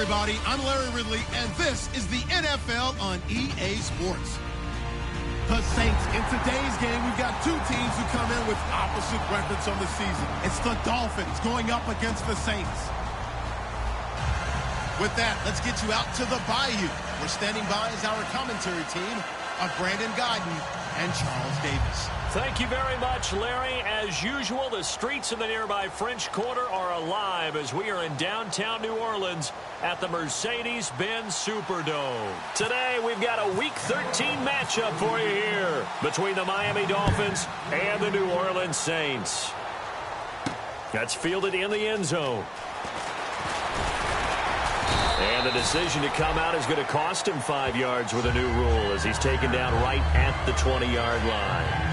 Everybody, I'm Larry Ridley, and this is the NFL on EA Sports. The Saints, in today's game, we've got two teams who come in with opposite records on the season. It's the Dolphins going up against the Saints. With that, let's get you out to the Bayou. We're standing by as our commentary team of Brandon Godden and Charles Davis. Thank you very much, Larry. As usual, the streets of the nearby French Quarter are alive as we are in downtown New Orleans at the Mercedes-Benz Superdome. Today, we've got a Week 13 matchup for you here between the Miami Dolphins and the New Orleans Saints. That's fielded in the end zone. And the decision to come out is going to cost him 5 yards with a new rule as he's taken down right at the 20-yard line.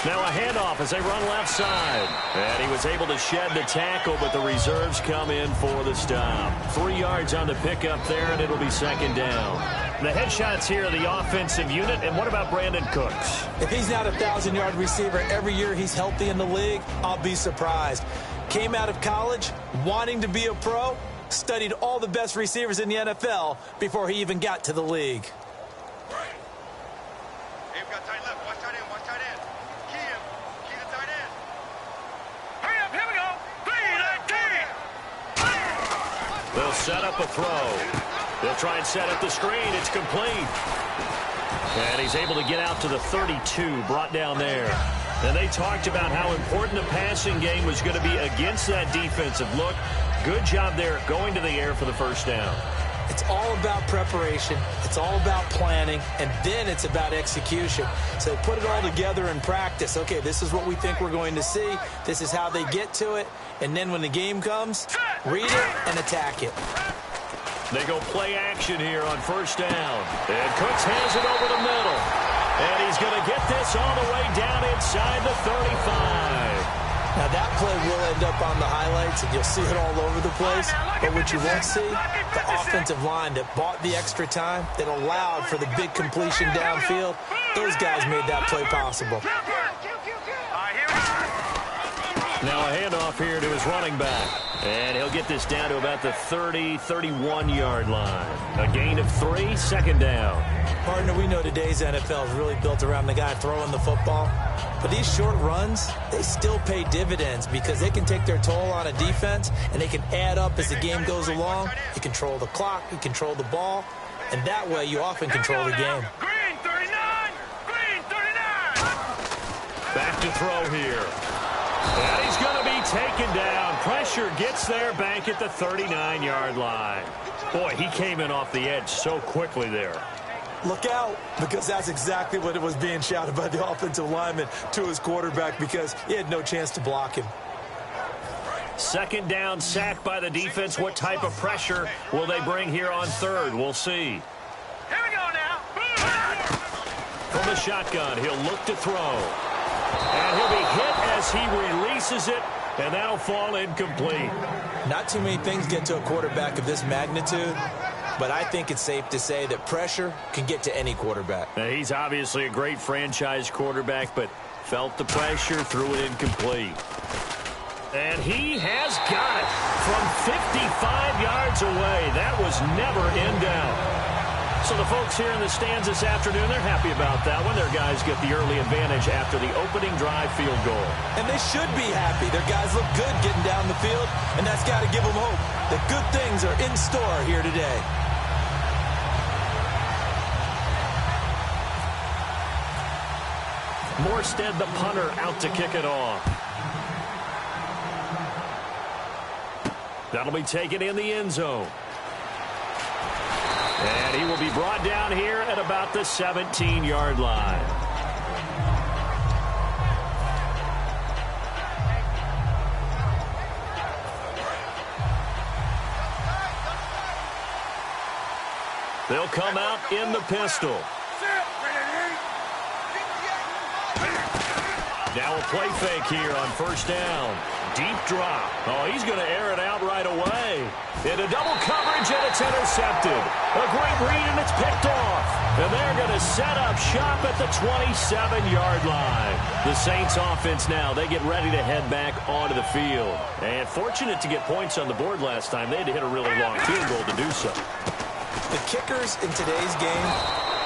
Now a handoff as they run left side. And he was able to shed the tackle, but the reserves come in for the stop. 3 yards on the pickup there, and it'll be second down. The headshots here, the offensive unit. And what about Brandon Cooks? If he's not a 1,000-yard receiver every year he's healthy in the league, I'll be surprised. Came out of college wanting to be a pro, studied all the best receivers in the NFL before he even got to the league. They'll set up a throw. They'll try and set up the screen. It's complete. And he's able to get out to the 32, brought down there. And they talked about how important the passing game was going to be against that defensive look. Good job there going to the air for the first down. It's all about preparation. It's all about planning. And then it's about execution. So put it all together in practice. Okay, this is what we think we're going to see. This is how they get to it. And then when the game comes, read it and attack it. They go play action here on first down. And Cooks has it over the middle. And he's going to get this all the way down inside the 35. Now, that play will end up on the highlights, and you'll see it all over the place. But what you won't see, the offensive line that bought the extra time, that allowed for the big completion downfield, those guys made that play possible. Now a handoff here to his running back. And he'll get this down to about the 30, 31-yard line. A gain of 3, second down. Partner, we know today's NFL is really built around the guy throwing the football. But these short runs, they still pay dividends because they can take their toll on a defense and they can add up as the game goes along. You control the clock, you control the ball, and that way you often control the game. Green 39! Green 39! Back to throw here. And he's going to be taken down. Pressure gets there back at the 39-yard line. Boy, he came in off the edge so quickly there. Look out, because that's exactly what it was being shouted by the offensive lineman to his quarterback because he had no chance to block him. Second down, sack by the defense. What type of pressure will they bring here on third? We'll see. Here we go now. From the shotgun, he'll look to throw. And he'll be hit as he releases it, and that'll fall incomplete. Not too many things get to a quarterback of this magnitude, but I think it's safe to say that pressure can get to any quarterback. Now, he's obviously a great franchise quarterback, but Felt the pressure, threw it incomplete. And he has got it from 55 yards away. That was never in doubt. So the folks here in the stands this afternoon, they're happy about that one. Their guys get the early advantage after the opening drive field goal. And they should be happy. Their guys look good getting down the field, and that's got to give them hope that good things are in store here today. Morstead, the punter, out to kick it off. That'll be taken in the end zone. And he will be brought down here at about the 17-yard line. They'll come out in the pistol. Now a play fake here on first down. Deep drop. Oh, he's going to air it out right away. Into double coverage, and it's intercepted. A great read, and it's picked off. And they're going to set up shop at the 27-yard line. The Saints offense now, they get ready to head back onto the field. And fortunate to get points on the board last time. They had to hit a really long field goal to do so. The kickers in today's game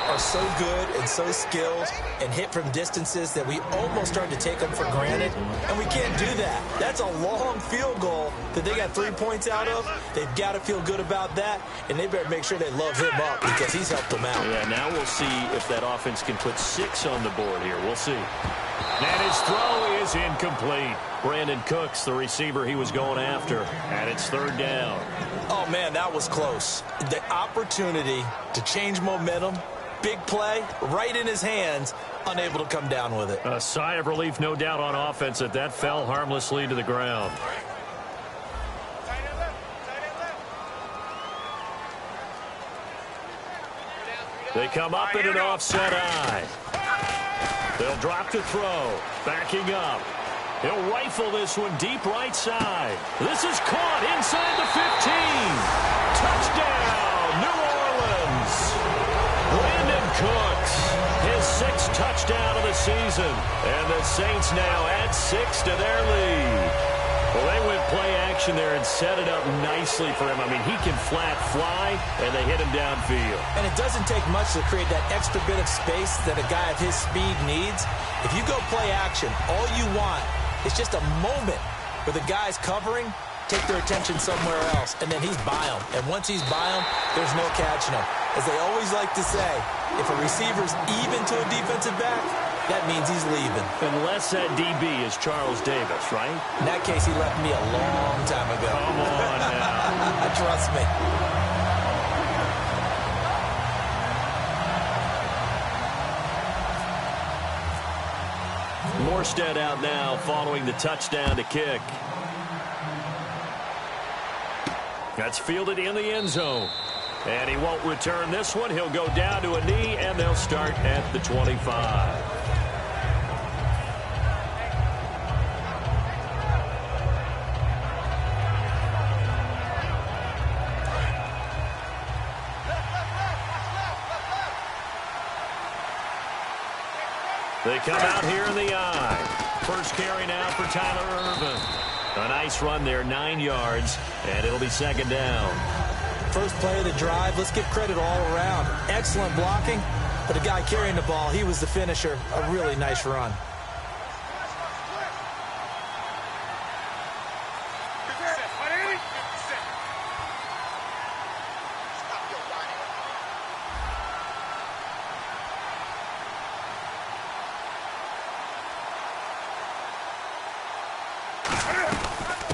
are so good and so skilled and hit from distances that we almost start to take them for granted, and we can't do that. That's a long field goal that they got 3 points out of. They've got to feel good about that, and they better make sure they love him up because he's helped them out. Yeah, now we'll see if that offense can put 6 on the board here. We'll see. And his throw is incomplete. Brandon Cooks, the receiver he was going after, and it's third down. Oh, man, that was close. The opportunity to change momentum, big play, right in his hands, unable to come down with it. A sigh of relief, no doubt, on offense that fell harmlessly to the ground. They come up in an offset eye. They'll drop to throw. Backing up. He'll rifle this one deep right side. This is caught inside the 15. Touchdown, New Orleans. Brandon Cooks, his 6th touchdown of the season. And the Saints now add 6 to their lead. Well, they went play action there and set it up nicely for him. I mean, he can flat fly, and they hit him downfield. And it doesn't take much to create that extra bit of space that a guy of his speed needs. If you go play action, all you want is just a moment where the guy's covering, take their attention somewhere else, and then he's by him. And once he's by him, there's no catching him. As they always like to say, if a receiver's even to a defensive back, that means he's leaving. Unless that DB is Charles Davis, right? In that case, he left me a long time ago. Come on now. Trust me. Morstead out now following the touchdown to kick. That's fielded in the end zone. And he won't return this one. He'll go down to a knee, and they'll start at the 25. They come out here in the eye. First carry now for Tyler Irvin. A nice run there, 9 yards, and it'll be second down. First play of the drive, let's give credit all around. Excellent blocking, but the guy carrying the ball, he was the finisher. A really nice run.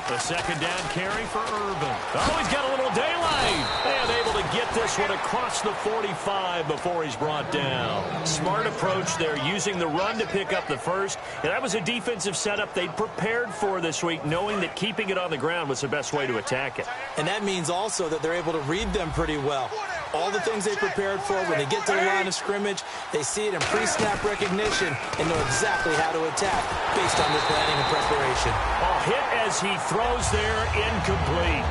The second down carry for Irvin. Oh, he's got a little daylight. And able to get this one across the 45 before he's brought down. Smart approach there, using the run to pick up the first. And that was a defensive setup they'd prepared for this week, knowing that keeping it on the ground was the best way to attack it. And that means also that they're able to read them pretty well. All the things they prepared for, when they get to the line of scrimmage, they see it in pre-snap recognition and know exactly how to attack based on their planning and preparation. Oh, hit as as he throws there, incomplete.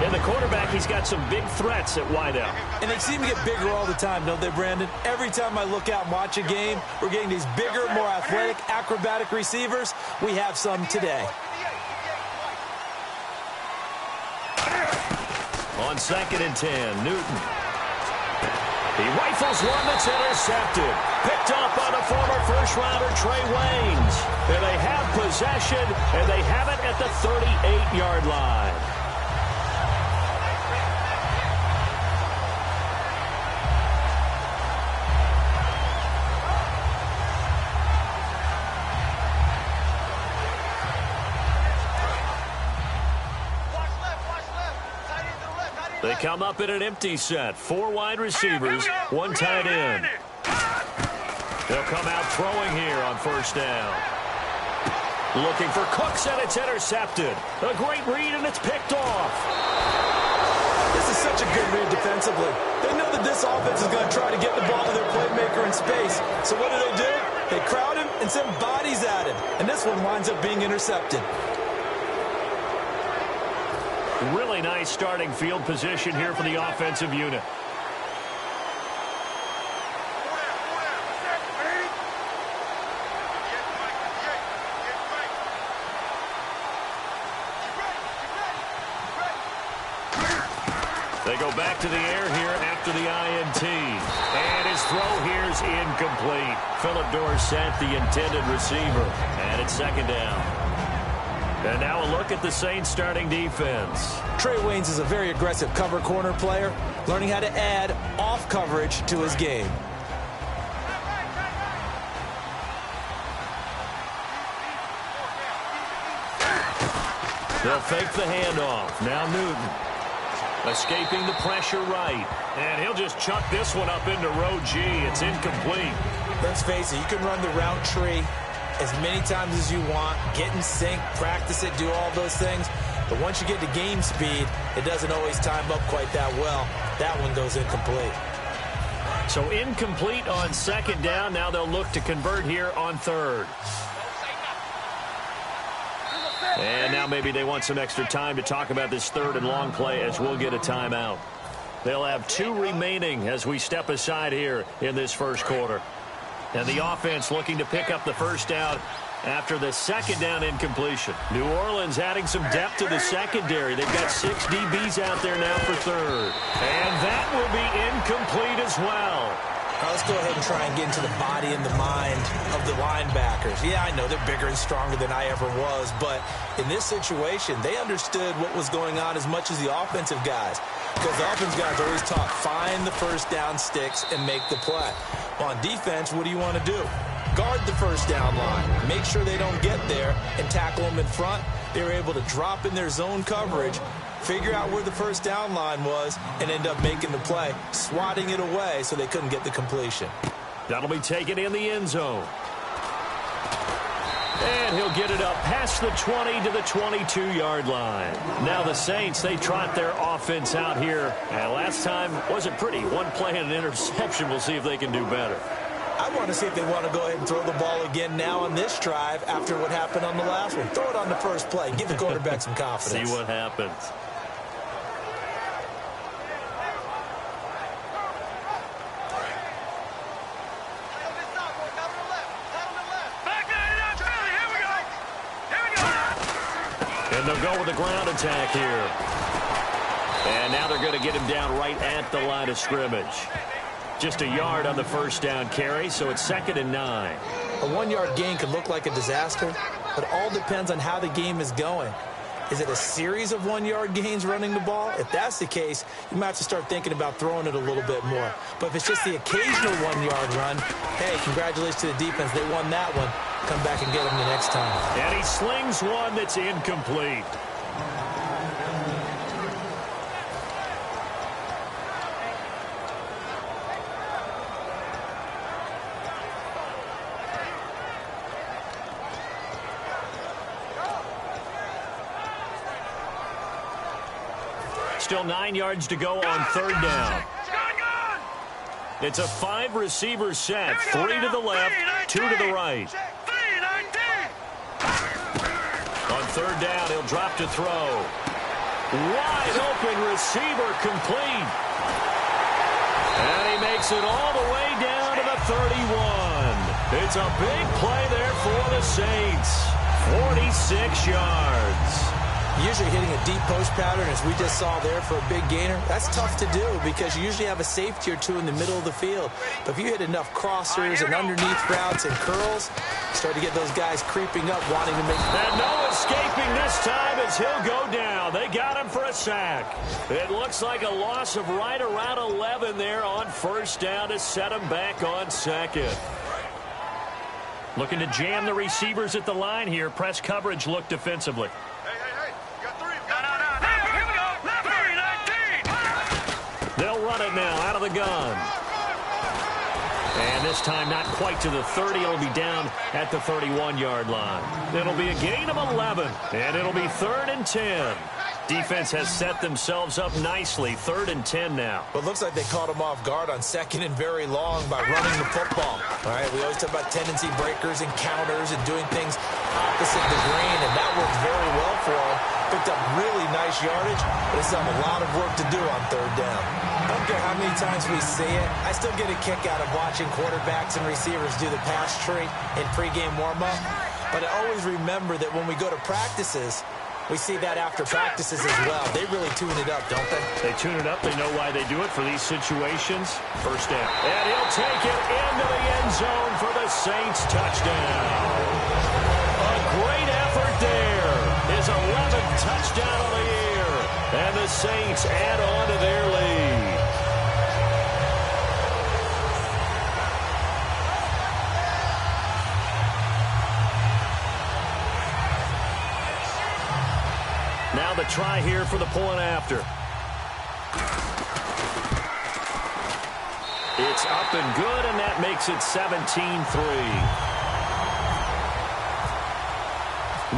And the quarterback, he's got some big threats at wideout. And they seem to get bigger all the time, don't they, Brandon? Every time I look out and watch a game, we're getting these bigger, more athletic, acrobatic receivers. We have some today. On 2nd and 10, Newton. He rifles one that's intercepted. Picked up by the former first-rounder Trey Waynes. And they have possession, and they have it at the 38-yard line. They come up in an empty set. 4 wide receivers, 1 tight end. They'll come out throwing here on 1st down. Looking for Cooks, and it's intercepted. A great read, and it's picked off. This is such a good read defensively. They know that this offense is going to try to get the ball to their playmaker in space. So what do? They crowd him and send bodies at him. And this one winds up being intercepted. Really nice starting field position here for the offensive unit. They go back to the air here after the INT. And his throw here is incomplete. Philip Dorsett, the intended receiver. And it's 2nd down. And now a look at the Saints starting defense. Trey Waynes is a very aggressive cover corner player, learning how to add off coverage to his game. They'll fake the handoff. Now Newton. Escaping the pressure right. And he'll just chuck this one up into row G. It's incomplete. Let's face it, you can run the route tree as many times as you want, get in sync, practice it, do all those things. But once you get to game speed, it doesn't always time up quite that well. That one goes incomplete. So incomplete on 2nd down. Now they'll look to convert here on 3rd. And now maybe they want some extra time to talk about this 3rd and long play as we'll get a timeout. They'll have 2 remaining as we step aside here in this 1st quarter. And the offense looking to pick up the 1st down after the 2nd down incompletion. New Orleans adding some depth to the secondary. They've got 6 DBs out there now for 3rd. And that will be incomplete as well. Let's go ahead and try and get into the body and the mind of the linebackers. Yeah, I know they're bigger and stronger than I ever was, but in this situation, they understood what was going on as much as the offensive guys. Because the offensive guys are always taught, find the 1st down sticks and make the play. On defense, what do you want to do? Guard the 1st down line. Make sure they don't get there and tackle them in front. They were able to drop in their zone coverage, figure out where the 1st down line was, and end up making the play, swatting it away so they couldn't get the completion. That'll be taken in the end zone. And he'll get it up past the 20 to the 22-yard line. Now the Saints, they trot their offense out here. And last time wasn't pretty. 1 play and an interception. We'll see if they can do better. I want to see if they want to go ahead and throw the ball again now on this drive after what happened on the last one. Throw it on the 1st play. Give the quarterback some confidence. See what happens. And they'll go with the ground attack here. And now they're going to get him down right at the line of scrimmage. Just a yard on the 1st down carry, so it's 2nd and 9. A 1-yard gain could look like a disaster, but all depends on how the game is going. Is it a series of 1-yard gains running the ball? If that's the case, you might have to start thinking about throwing it a little bit more. But if it's just the occasional 1-yard run, hey, congratulations to the defense. They won that one. Come back and get them the next time. And he slings one that's incomplete. Still 9 yards to go on 3rd down. It's a 5-receiver set. 3 to the left, 2 to the right. On On third down, he'll drop to throw. Wide open receiver complete. And he makes it all the way down to the 31. It's a big play there for the Saints. 46 yards. Usually hitting a deep post pattern, as we just saw there, for a big gainer, that's tough to do because you usually have a safety or two in the middle of the field. But if you hit enough crossers and underneath routes and curls, start to get those guys creeping up, wanting to make... And no escaping this time as he'll go down. They got him for a sack. It looks like a loss of right around 11 there on first down to set him back on second. Looking to jam the receivers at the line here. Press coverage look defensively. They'll run it now out of the gun. And this time not quite to the 30. It'll be down at the 31-yard line. It'll be a gain of 11, and it'll be 3rd and 10. Defense has set themselves up nicely. 3rd and 10 now. But it looks like they caught him off guard on 2nd and very long by running the football. All right, we always talk about tendency breakers and counters and doing things opposite the grain, and that worked very well for him. Picked up really nice yardage, but it's still a lot of work to do on 3rd down. I don't care how many times we see it. I still get a kick out of watching quarterbacks and receivers do the pass tree in pregame warm-up. But I always remember that when we go to practices, we see that after practices as well. They really tune it up, don't they? They tune it up. They know why they do it for these situations. First down. And he'll take it into the end zone for the Saints touchdown. A great effort there. His 11th touchdown of the year. And the Saints add on to their lead. Now the try here for the point after. It's up and good, and that makes it 17-3.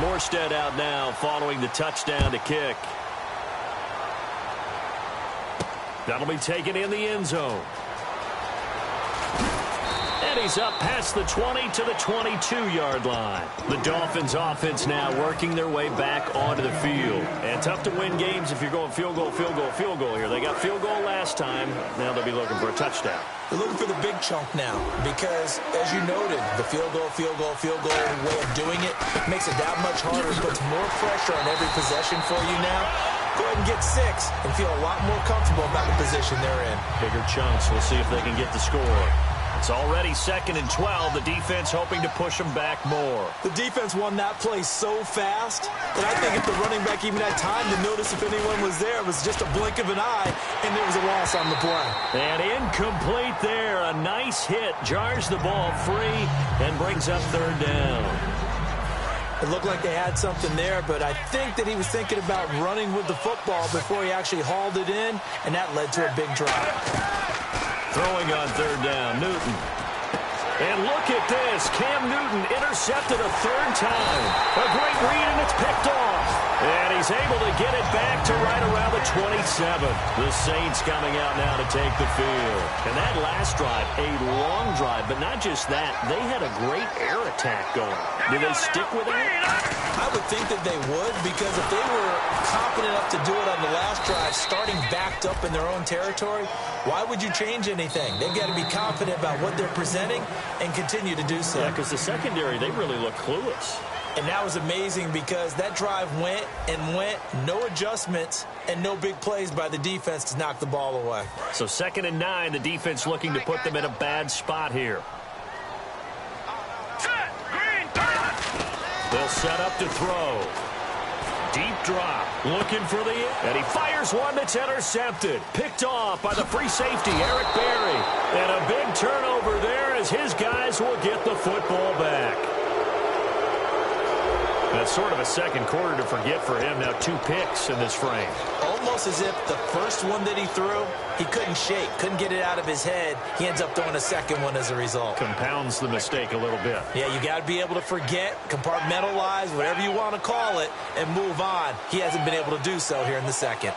Morstead out now following the touchdown to kick. That'll be taken in the end zone. And he's up past the 20 to the 22-yard line. The Dolphins offense now working their way back onto the field. And tough to win games if you're going field goal, field goal, field goal here. They got field goal last time. Now they'll be looking for a touchdown. They're looking for the big chunk now because, as you noted, the field goal way of doing it makes it that much harder, puts more pressure on every possession for you now. Go ahead and get 6 and feel a lot more comfortable about the position they're in. Bigger chunks. We'll see if they can get the score. It's already 2nd and 12. The defense hoping to push them back more. The defense won that play so fast that I think if the running back even had time to notice if anyone was there, it was just a blink of an eye, and there was a loss on the play. And incomplete there. A nice hit. Jars the ball free and brings up 3rd down. It looked like they had something there, but I think that he was thinking about running with the football before he actually hauled it in, and that led to a big drop. Throwing on 3rd down, Newton. And look at this. Cam Newton intercepted a 3rd time. A great read, and it's picked off. And he's able to get it back to right around the 27. The Saints coming out now to take the field. And that last drive, a long drive, but not just that. They had a great air attack going. Do they stick with it? I would think that they would, because if they were confident enough to do it on the last drive, starting backed up in their own territory, why would you change anything? They've got to be confident about what they're presenting and continue to do so. Yeah, because the secondary, they really look clueless. And that was amazing because that drive went and went, no adjustments, and no big plays by the defense to knock the ball away. So 2nd and 9, the defense looking to put them in a bad spot here. They'll set up to throw. Deep drop, looking for the... And he fires one that's intercepted. Picked off by the free safety, Eric Berry. And a big turnover there as his guys will get the football back. That's sort of a second quarter to forget for him. Now 2 picks in this frame. Almost as if the first one that he threw, he couldn't shake, couldn't get it out of his head. He ends up throwing a second one as a result. Compounds the mistake a little bit. Yeah, you got to be able to forget, compartmentalize, whatever you want to call it, and move on. He hasn't been able to do so here in the second.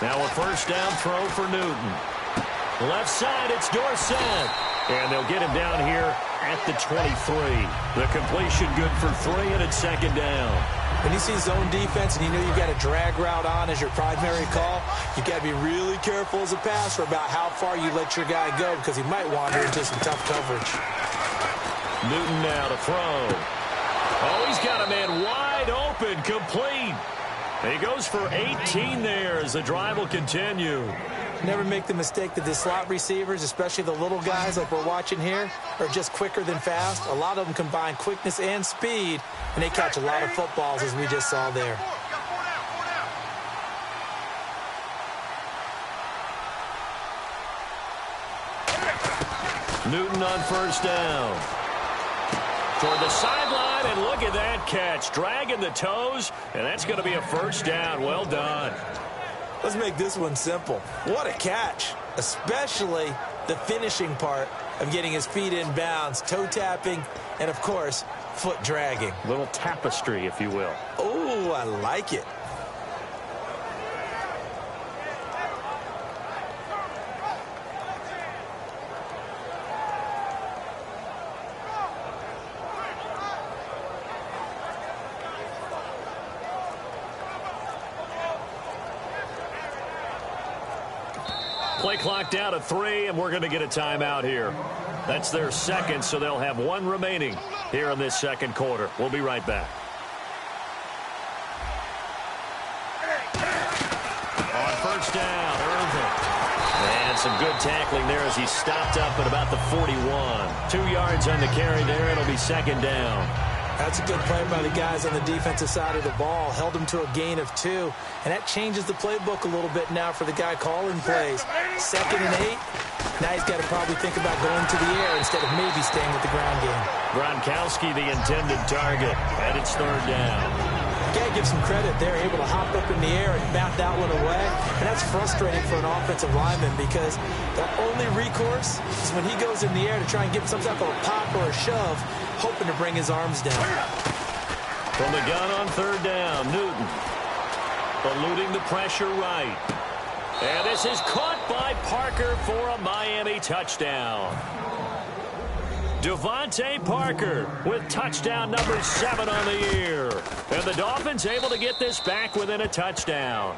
Now Now a first down throw for Newton. Left side, it's Dorsett. And they'll get him down here at the 23. The completion good for 3, and it's second down. When you see zone defense and you know you've got a drag route on as your primary call, you've got to be really careful as a passer about how far you let your guy go because he might wander into some tough coverage. Newton now to throw. Oh, he's got a man wide open, complete. He goes for 18 there as the drive will continue. Never make the mistake that the slot receivers, especially the little guys like we're watching here, are just quicker than fast. A lot of them combine quickness and speed, and they catch a lot of footballs, as we just saw there. Newton on first down. Toward the sideline, and look at that catch. Dragging the toes, and that's going to be a first down. Well done. Let's make this one simple. What a catch, especially the finishing part of getting his feet in bounds, toe tapping, and, of course, foot dragging. Little tapestry, if you will. Oh, I like it. Play clock down to 3, and we're going to get a timeout here. That's their second, so they'll have 1 remaining here in this second quarter. We'll be right back. On first down, Irvin. And some good tackling there as he stopped up at about the 41. 2 yards on the carry there. It'll be second down. That's a good play by the guys on the defensive side of the ball. Held him to a gain of 2. And that changes the playbook a little bit now for the guy calling plays. 2nd and 8. Now he's got to probably think about going to the air instead of maybe staying with the ground game. Gronkowski, the intended target. And it's third down. Got to give some credit there. Able to hop up in the air and bat that one away. And that's frustrating for an offensive lineman because the only recourse is when he goes in the air to try and get some type of a pop or a shove, hoping to bring his arms down. From the gun on third down, Newton. Eluding the pressure right. And this is caught by Parker for a Miami touchdown. Devontae Parker with touchdown number 7 on the year. And the Dolphins able to get this back within a touchdown.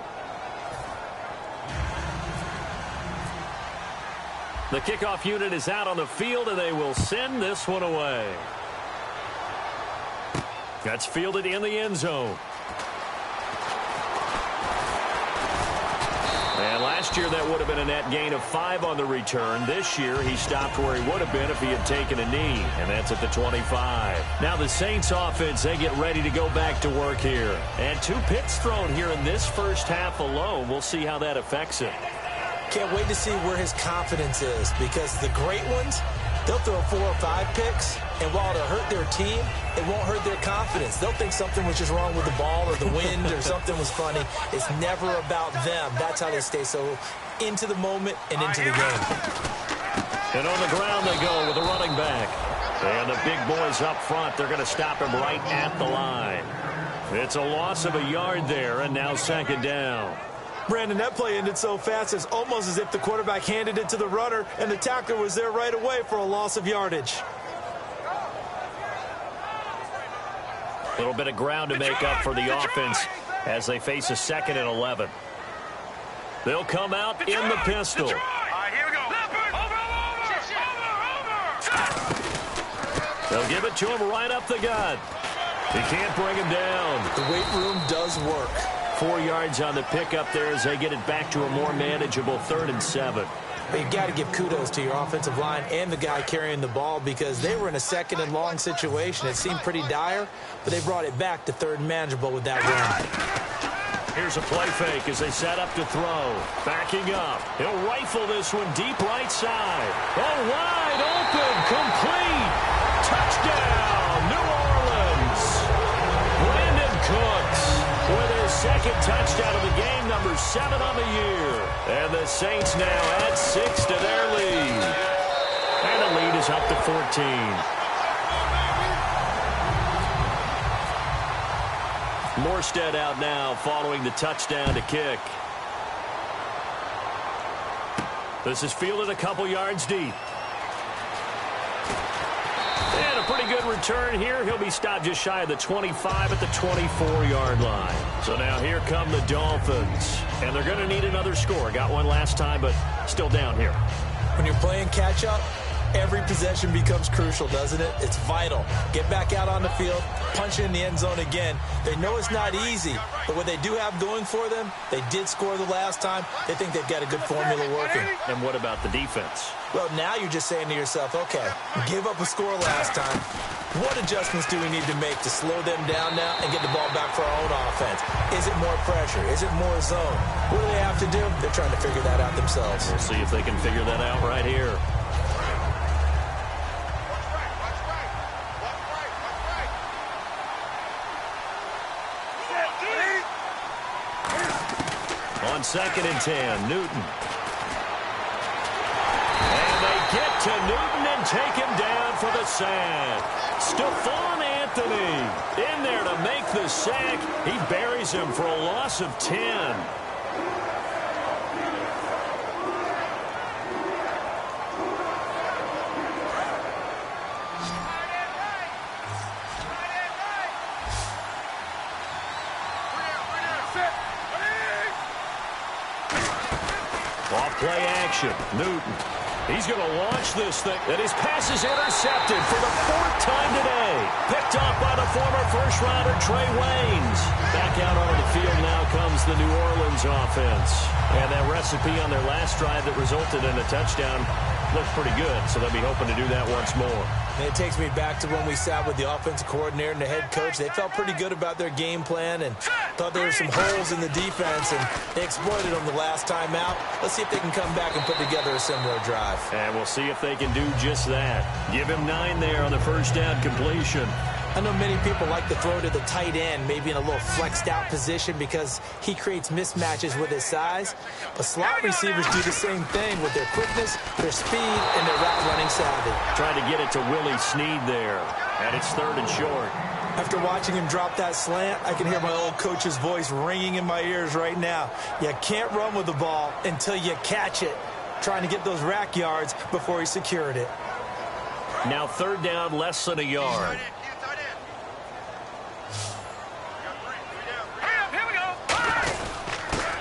The kickoff unit is out on the field, and they will send this one away. That's fielded in the end zone. And last year that would have been a net gain of 5 on the return. This year he stopped where he would have been if he had taken a knee, and that's at the 25. Now the Saints offense, they get ready to go back to work here. And 2 picks thrown here in this first half alone. We'll see how that affects it. Can't wait to see where his confidence is because the great ones, they'll throw 4 or 5 picks, and while it'll hurt their team, it won't hurt their confidence. They'll think something was just wrong with the ball or the wind or something was funny. It's never about them. That's how they stay so into the moment and into the game. And on the ground they go with the running back. And the big boys up front, they're going to stop him right at the line. It's a loss of a yard there, and now second down. Brandon, that play ended so fast, it's almost as if the quarterback handed it to the runner and the tackler was there right away for a loss of yardage. A little bit of ground to make up for the offense as they face a 2nd and 11. They'll come out in the pistol. All right, here we go. Over. They'll give it to him right up the gut. He can't bring him down. The weight room does work. 4 yards on the pickup there as they get it back to a more manageable 3rd and 7. But you've got to give kudos to your offensive line and the guy carrying the ball because they were in a 2nd and long situation. It seemed pretty dire, but they brought it back to 3rd and manageable with that run. Here's a play fake as they set up to throw. Backing up. He'll rifle this one deep right side. Oh, wide open. Complete. Touchdown, New Orleans. Brandon Cooks with his 2nd touchdown of the game, number 7 on the year. And the Saints now add 6 to their lead. And the lead is up to 14. Morstead out now following the touchdown to kick. This is fielded a couple yards deep. And a pretty good return here. He'll be stopped just shy of the 25 at the 24-yard line. So now here come the Dolphins. And they're going to need another score. Got one last time, but still down here. When you're playing catch-up, every possession becomes crucial, doesn't it? It's vital. Get back out on the field, punch it in the end zone again. They know it's not easy, but what they do have going for them, they did score the last time. They think they've got a good formula working. And what about the defense? Well, now you're just saying to yourself, okay, we gave up a score last time. What adjustments do we need to make to slow them down now and get the ball back for our own offense? Is it more pressure? Is it more zone? What do they have to do? They're trying to figure that out themselves. We'll see if they can figure that out right here. On 2nd and 10, Newton. And they get to Newton and take him down for the sack. Stephon Anthony in there to make the sack. He buries him for a loss of 10. Play action. Newton. He's going to launch this thing. And his pass is intercepted for the 4th time today. Picked off by the former first-rounder Trey Waynes. Back out onto the field now comes the New Orleans offense. And that recipe on their last drive that resulted in a touchdown looked pretty good, so they'll be hoping to do that once more. And it takes me back to when we sat with the offensive coordinator and the head coach. They felt pretty good about their game plan and thought there were some holes in the defense, and they exploited them the last time out. Let's see if they can come back and put together a similar drive. And we'll see if they can do just that. Give him 9 there on the first down completion. I know many people like to throw to the tight end, maybe in a little flexed out position because he creates mismatches with his size. But slot receivers do the same thing with their quickness, their speed, and their route running savvy. Trying to get it to Willie Snead there. And it's 3rd and short. After watching him drop that slant, I can hear my old coach's voice ringing in my ears right now. You can't run with the ball until you catch it. Trying to get those rack yards before he secured it. Now 3rd down, less than a yard.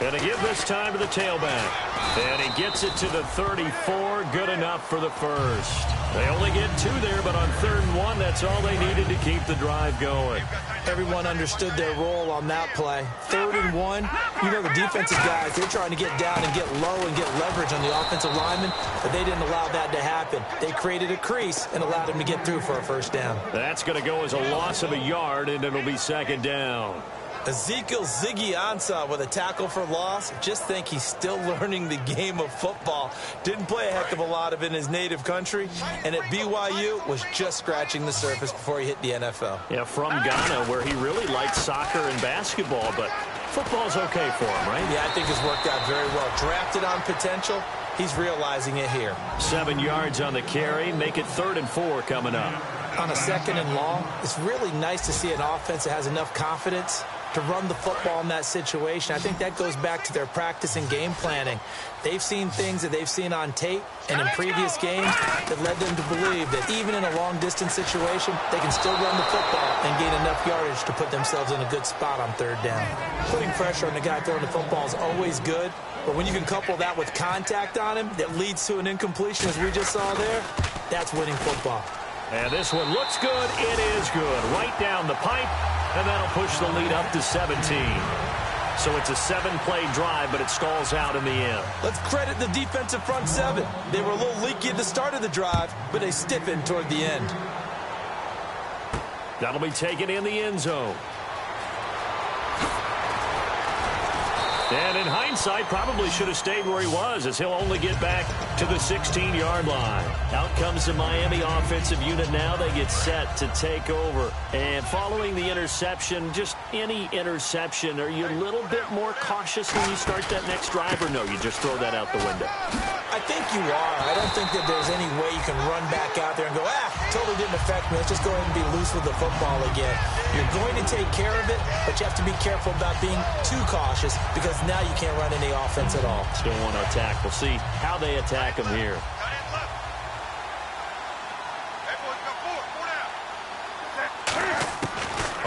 And to give this time to the tailback. And he gets it to the 34. Good enough for the first. They only get 2 there, but on 3rd and 1, that's all they needed to keep the drive going. Everyone understood their role on that play. 3rd and 1, you know the defensive guys, they're trying to get down and get low and get leverage on the offensive lineman, but they didn't allow that to happen. They created a crease and allowed him to get through for a first down. That's going to go as a loss of a yard, and it'll be 2nd down. Ezekiel Ziggy Ansah with a tackle for loss. Just think he's still learning the game of football. Didn't play a heck of a lot of it in his native country, and at BYU was just scratching the surface before he hit the NFL. Yeah, from Ghana, where he really liked soccer and basketball, but football's okay for him, right? Yeah, I think it's worked out very well. Drafted on potential, he's realizing it here. 7 yards on the carry, make it 3rd and 4 coming up. On a 2nd and long, it's really nice to see an offense that has enough confidence to run the football in that situation. I think that goes back to their practice and game planning. They've seen things that they've seen on tape and in previous games that led them to believe that even in a long-distance situation, they can still run the football and gain enough yardage to put themselves in a good spot on 3rd down. Putting pressure on the guy throwing the football is always good, but when you can couple that with contact on him that leads to an incompletion, as we just saw there, that's winning football. And this one looks good. It is good. Right down the pipe. And that'll push the lead up to 17. So it's a 7-play drive, but it stalls out in the end. Let's credit the defensive front 7. They were a little leaky at the start of the drive, but they stiffened toward the end. That'll be taken in the end zone. And in hindsight, probably should have stayed where he was, as he'll only get back to the 16-yard line. Out comes the Miami offensive unit now. They get set to take over. And following the interception, just any interception, are you a little bit more cautious when you start that next drive, or no, you just throw that out the window? I think you are. I don't think that there's any way you can run back out there and go, totally didn't affect me. Let's just go ahead and be loose with the football again. You're going to take care of it, but you have to be careful about being too cautious because now you can't run any offense at all. Still want to attack. We'll see how they attack him here.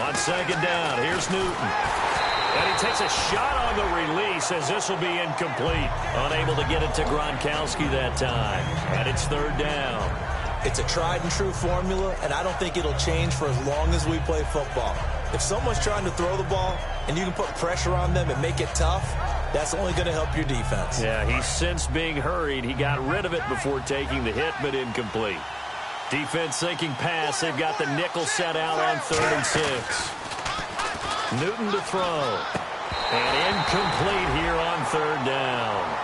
On second down, here's Newton. And he takes a shot on the release as this will be incomplete. Unable to get it to Gronkowski that time. And it's third down. It's a tried-and-true formula, and I don't think it'll change for as long as we play football. If someone's trying to throw the ball and you can put pressure on them and make it tough, that's only going to help your defense. Yeah, he's since being hurried. He got rid of it before taking the hit, but incomplete. Defense thinking pass. They've got the nickel set out on 3rd and 6. Newton to throw. And incomplete here on 3rd down.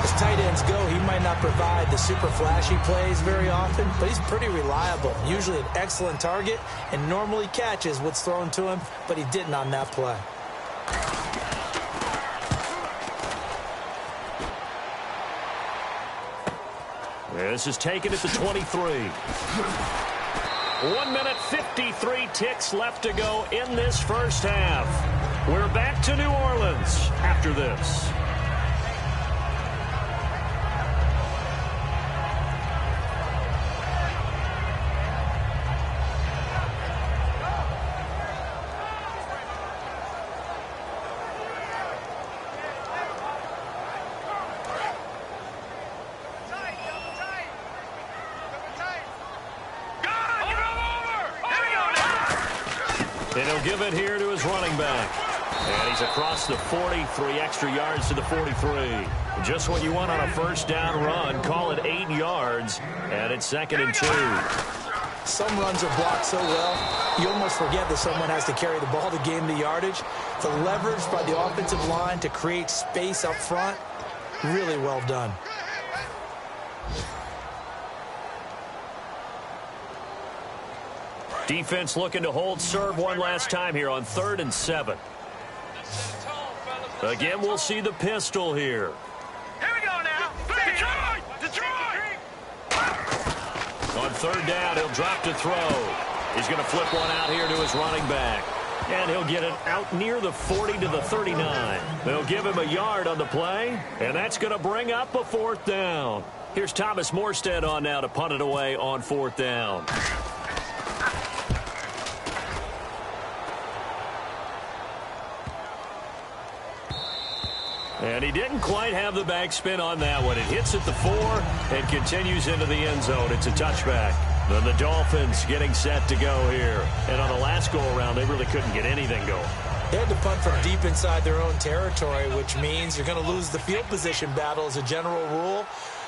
As tight ends go, he might not provide the super flashy plays very often, but he's pretty reliable. Usually an excellent target and normally catches what's thrown to him, but he didn't on that play. This is taken at the 23. 1 minute 53 ticks left to go in this first half. We're back to New Orleans after this. And he'll give it here to his running back. And he's across the 40, 3 extra yards to the 43. Just what you want on a first down run. Call it 8 yards. And it's 2nd and 2. Some runs are blocked so well, you almost forget that someone has to carry the ball to gain the yardage. The leverage by the offensive line to create space up front, really well done. Defense looking to hold serve one last time here on 3rd and 7. Again, we'll see the pistol here. Here we go now. Detroit! Detroit! On 3rd down, he'll drop to throw. He's going to flip one out here to his running back. And he'll get it out near the 40 to the 39. They'll give him a yard on the play, and that's going to bring up a 4th down. Here's Thomas Morstead on now to punt it away on 4th down. And he didn't quite have the backspin on that one. It hits at the 4 and continues into the end zone. It's a touchback. Then the Dolphins getting set to go here. And on the last go-around, they really couldn't get anything going. They had to punt from deep inside their own territory, which means you're going to lose the field position battle as a general rule.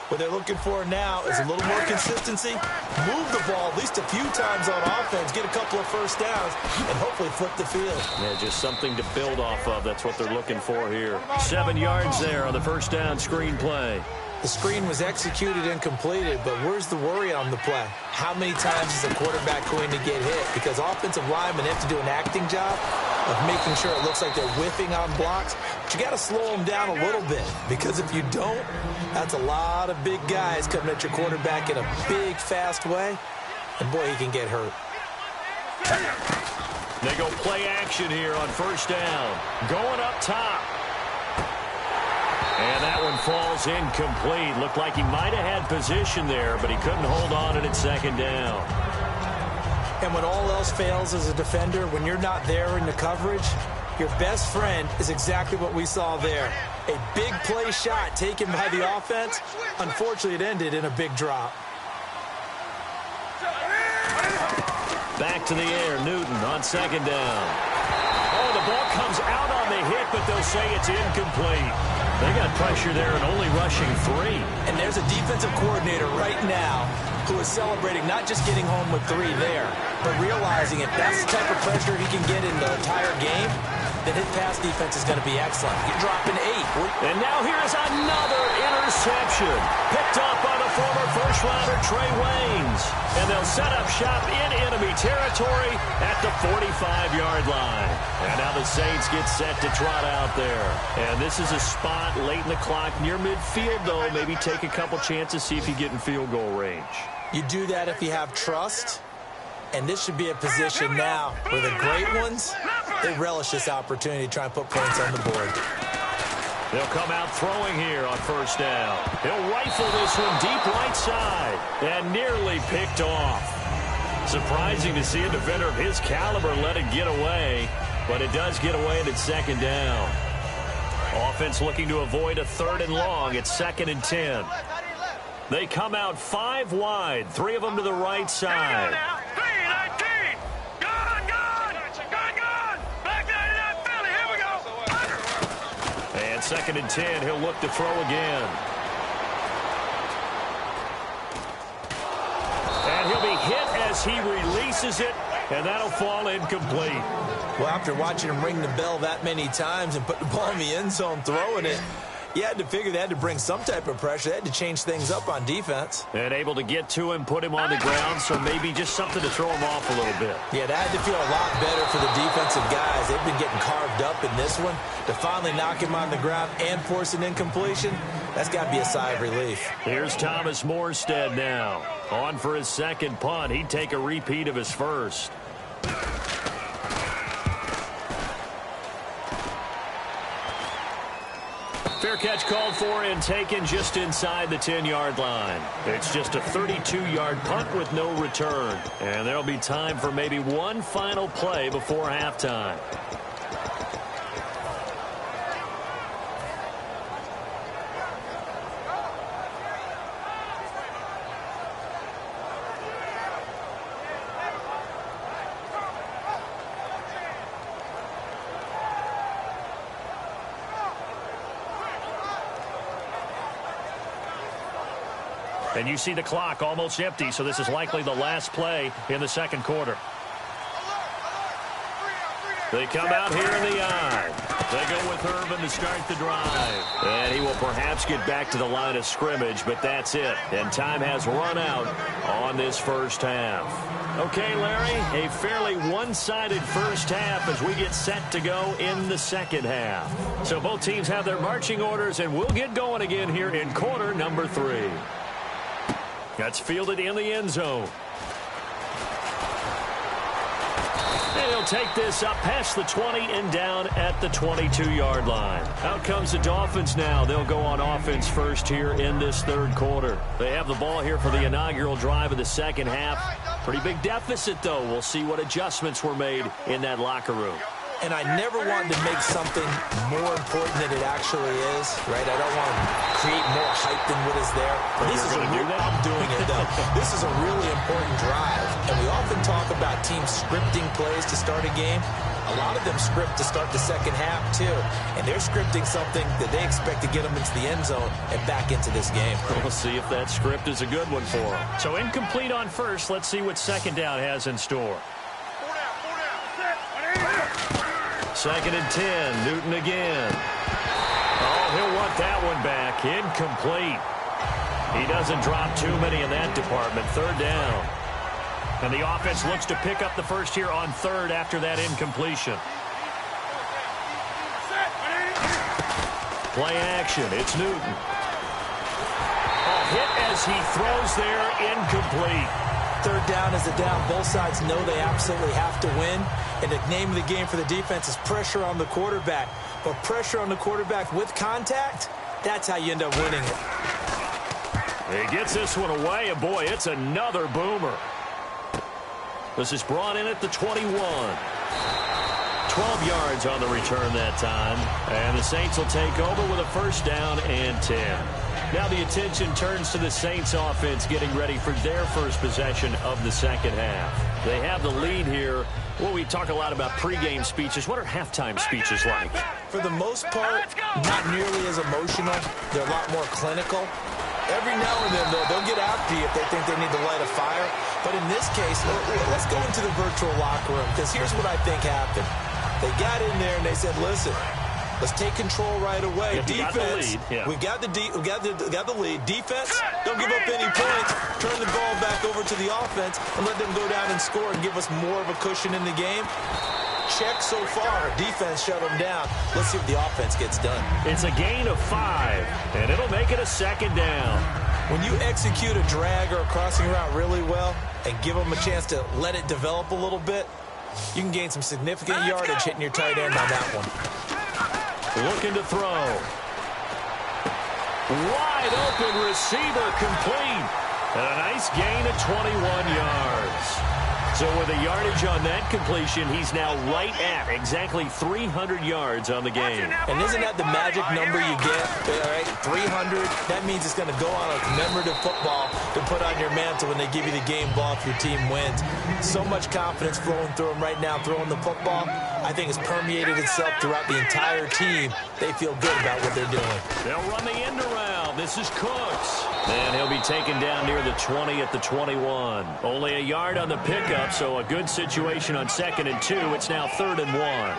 What they're looking for now is a little more consistency, move the ball at least a few times on offense, get a couple of first downs, and hopefully flip the field. Yeah, just something to build off of. That's what they're looking for here. 7 yards there on the first down screen play. The screen was executed and completed, but where's the worry on the play? How many times is a quarterback going to get hit? Because offensive linemen have to do an acting job of making sure it looks like they're whiffing on blocks. But you got to slow them down a little bit, because if you don't, that's a lot of big guys coming at your quarterback in a big, fast way. And boy, he can get hurt. They go play action here on first down. Going up top. And that one falls incomplete. Looked like he might have had position there, but he couldn't hold on and it's 2nd down. And when all else fails as a defender, when you're not there in the coverage, your best friend is exactly what we saw there. A big play shot taken by the offense. Unfortunately, it ended in a big drop. Back to the air, Newton on 2nd down. Oh, the ball comes out on the hit, but they'll say it's incomplete. They got pressure there and only rushing 3. And there's a defensive coordinator right now who is celebrating not just getting home with 3 there, but realizing if that's the type of pressure he can get in the entire game, then his pass defense is going to be excellent. You're dropping 8. And now here's another interception. Picked up by the former first rounder Trey Waynes. And they'll set up shop in enemy territory at the 45-yard line. And now the Saints get set to trot out there. And this is a spot late in the clock near midfield, though. Maybe take a couple chances, see if you get in field goal range. You do that if you have trust. And this should be a position now where the great ones, they relish this opportunity to try and put points on the board. They'll come out throwing here on first down. He'll rifle this one deep right side and nearly picked off. Surprising to see a defender of his caliber let it get away, but it does get away and it's second down. Offense looking to avoid a 3rd and long. It's 2nd and 10. They come out 5 wide, 3 of them to the right side. And 2nd and 10, he'll look to throw again. And he'll be hit as he releases it, and that'll fall incomplete. Well, after watching him ring the bell that many times and put the ball in the end zone throwing it, you had to figure they had to bring some type of pressure. They had to change things up on defense. And able to get to him, put him on the ground, so maybe just something to throw him off a little bit. Yeah, that had to feel a lot better for the defensive guys. They've been getting carved up in this one. To finally knock him on the ground and force an incompletion, that's got to be a sigh of relief. Here's Thomas Morstead now. On for his second punt. He'd take a repeat of his first. Fair catch called for and taken just inside the 10-yard line. It's just a 32-yard punt with no return. And there'll be time for maybe one final play before halftime. And you see the clock almost empty, so this is likely the last play in the second quarter. They come out here in the eye. They go with Urban to start the drive. And he will perhaps get back to the line of scrimmage, but that's it. And time has run out on this first half. Okay, Larry, a fairly one-sided first half as we get set to go in the second half. So both teams have their marching orders, and we'll get going again here in quarter number 3. That's fielded in the end zone. And he'll take this up past the 20 and down at the 22-yard line. Out comes the Dolphins now. They'll go on offense first here in this third quarter. They have the ball here for the inaugural drive of the second half. Pretty big deficit, though. We'll see what adjustments were made in that locker room. And I never wanted to make something more important than it actually is, right? I don't want to create more hype than what is there. This is I'm doing it, though. This is a really important drive. And we often talk about teams scripting plays to start a game. A lot of them script to start the second half, too. And they're scripting something that they expect to get them into the end zone and back into this game. We'll see if that script is a good one for them. So incomplete on first. Let's see what second down has in store. 2nd and 10, Newton again. Oh, he'll want that one back. Incomplete. He doesn't drop too many in that department. 3rd down. And the offense looks to pick up the first here on 3rd after that incompletion. Play action. It's Newton. Oh, hit as he throws there. Incomplete. 3rd down is a down. Both sides know they absolutely have to win. And the name of the game for the defense is pressure on the quarterback. But pressure on the quarterback with contact, that's how you end up winning it. He gets this one away, and boy, it's another boomer. This is brought in at the 21. 12 yards on the return that time. And the Saints will take over with a first down and 10. Now the attention turns to the Saints offense getting ready for their first possession of the second half. They have the lead here. Well, we talk a lot about pregame speeches. What are halftime speeches like? For the most part, not nearly as emotional. They're a lot more clinical. Every now and then, though, they'll get after you if they think they need to light a fire. But in this case, let's go into the virtual locker room, because here's what I think happened. They got in there and they said, listen, Let's take control right away. If Defense, we got the lead. Defense, don't give up any points. Turn the ball back over to the offense and let them go down and score and give us more of a cushion in the game. Check so far. Defense shut them down. Let's see if the offense gets done. It's a gain of 5, and it'll make it a second down. When you execute a drag or a crossing route really well and give them a chance to let it develop a little bit, you can gain some significant yardage hitting your tight end on that one. Looking to throw. Wide open receiver complete. And a nice gain of 21 yards. So with a yardage on that completion, he's now right at exactly 300 yards on the game. And isn't that the magic number you get? All right, 300. That means it's going to go on a commemorative football to put on your mantle when they give you the game ball if your team wins. So much confidence flowing through him right now, throwing the football. I think it's permeated itself throughout the entire team. They feel good about what they're doing. They'll run the end around. This is Cooks. And he'll be taken down near the 20 at the 21. Only a yard on the pickup, so a good situation on 2nd and 2. It's now 3rd and 1.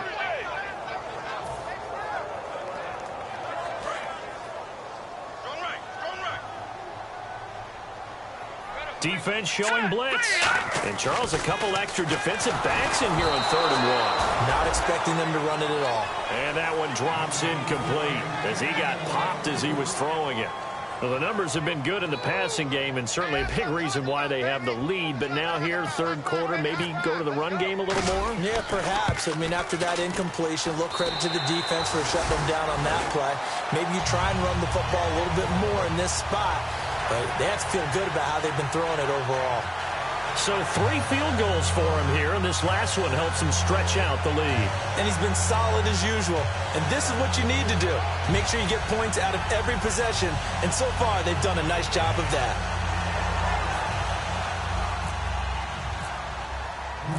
Defense showing blitz. And, Charles, a couple extra defensive backs in here on 3rd and 1. Not expecting them to run it at all. And that one drops incomplete as he got popped as he was throwing it. Well, the numbers have been good in the passing game and certainly a big reason why they have the lead. But now here, 3rd quarter, maybe go to the run game a little more? Yeah, perhaps. I mean, after that incompletion, a little credit to the defense for shutting them down on that play. Maybe you try and run the football a little bit more in this spot. But they have to feel good about how they've been throwing it overall. So 3 field goals for him here, and this last one helps him stretch out the lead. And he's been solid as usual. And this is what you need to do. Make sure you get points out of every possession. And so far, they've done a nice job of that.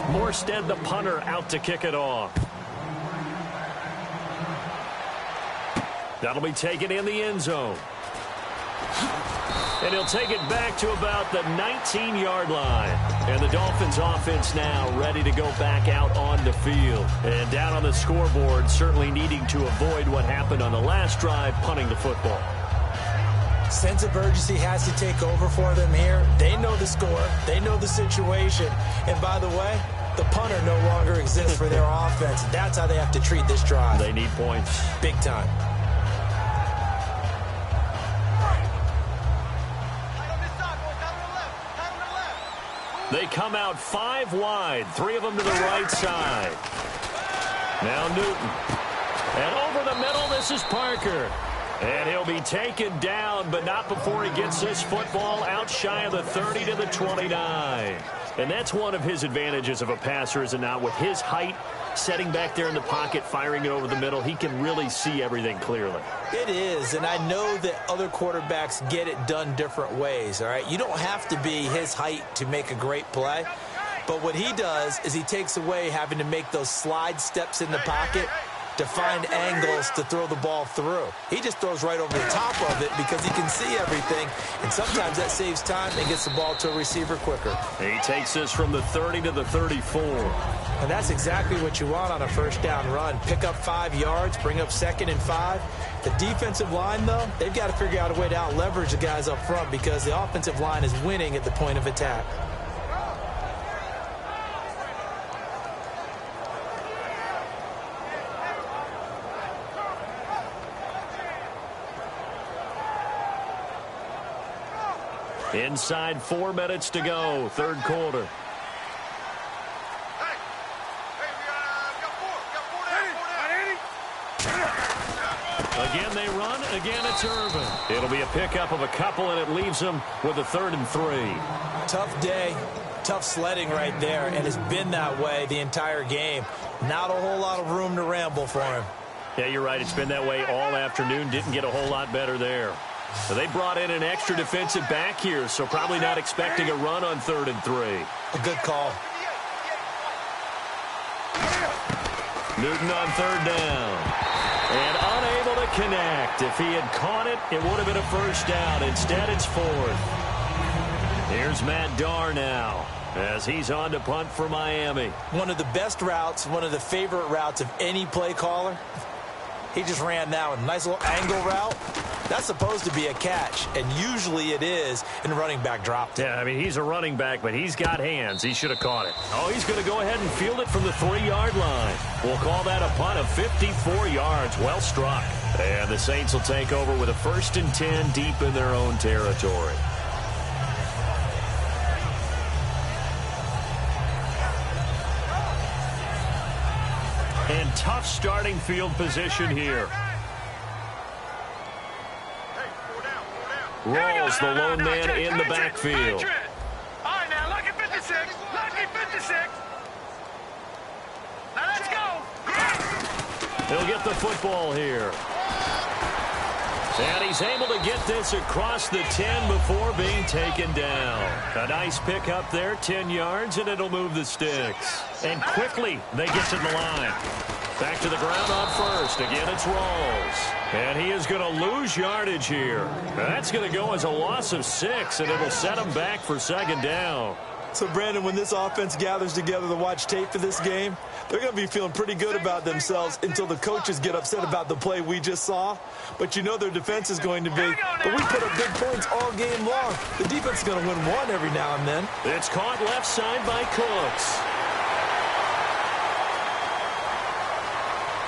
Morstead, the punter, out to kick it off. That'll be taken in the end zone. And he'll take it back to about the 19-yard line. And the Dolphins offense now ready to go back out on the field. And down on the scoreboard, certainly needing to avoid what happened on the last drive, punting the football. Sense of urgency has to take over for them here. They know the score. They know the situation. And by the way, the punter no longer exists for their offense. That's how they have to treat this drive. They need points. Big time. They come out 5 wide, 3 of them to the right side. Now Newton. And over the middle, this is Parker. And he'll be taken down, but not before he gets this football out shy of the 30 to the 29. And that's one of his advantages of a passer, is it not? With his height, setting back there in the pocket, firing it over the middle, he can really see everything clearly. It is, and I know that other quarterbacks get it done different ways, all right? You don't have to be his height to make a great play, but what he does is he takes away having to make those slide steps in the pocket to find angles to throw the ball through. He just throws right over the top of it because he can see everything, and sometimes that saves time and gets the ball to a receiver quicker. He takes this from the 30 to the 34. And that's exactly what you want on a first down run. Pick up 5 yards, bring up 2nd and 5. The defensive line, though, they've got to figure out a way to out-leverage the guys up front because the offensive line is winning at the point of attack. Inside 4 minutes to go, 3rd quarter. Again they run, again it's Irvin. It'll be a pickup of a couple, and it leaves them with a 3rd and 3. Tough day, tough sledding right there, and it's been that way the entire game. Not a whole lot of room to ramble for him. Yeah, you're right. It's been that way all afternoon. Didn't get a whole lot better there. So they brought in an extra defensive back here, so probably not expecting a run on 3rd and 3. A good call. Newton on 3rd down. And unable to connect. If he had caught it, it would have been a first down. Instead, it's 4th. Here's Matt Darr now as he's on to punt for Miami. One of the best routes, one of the favorite routes of any play caller. He just ran that one. Nice little angle route. That's supposed to be a catch, and usually it is, and the running back dropped it. Yeah, I mean, he's a running back, but he's got hands. He should have caught it. Oh, he's going to go ahead and field it from the 3-yard line. We'll call that a punt of 54 yards. Well struck. And the Saints will take over with a 1st and 10 deep in their own territory. And tough starting field position here. Rolls the lone man in the backfield. All right, now, lucky 56. Lucky 56. Now, let's go. He'll get the football here. And he's able to get this across the 10 before being taken down. A nice pick up there, 10 yards, and it'll move the sticks. And quickly, they get to the line. Back to the ground on first. Again, it's Rawls. And he is going to lose yardage here. That's going to go as a loss of 6, and it'll set him back for 2nd down. So, Brandon, when this offense gathers together to watch tape for this game, they're going to be feeling pretty good about themselves until the coaches get upset about the play we just saw. But you know their defense is going to be. But we put up big points all game long. The defense is going to win one every now and then. It's caught left side by Cooks.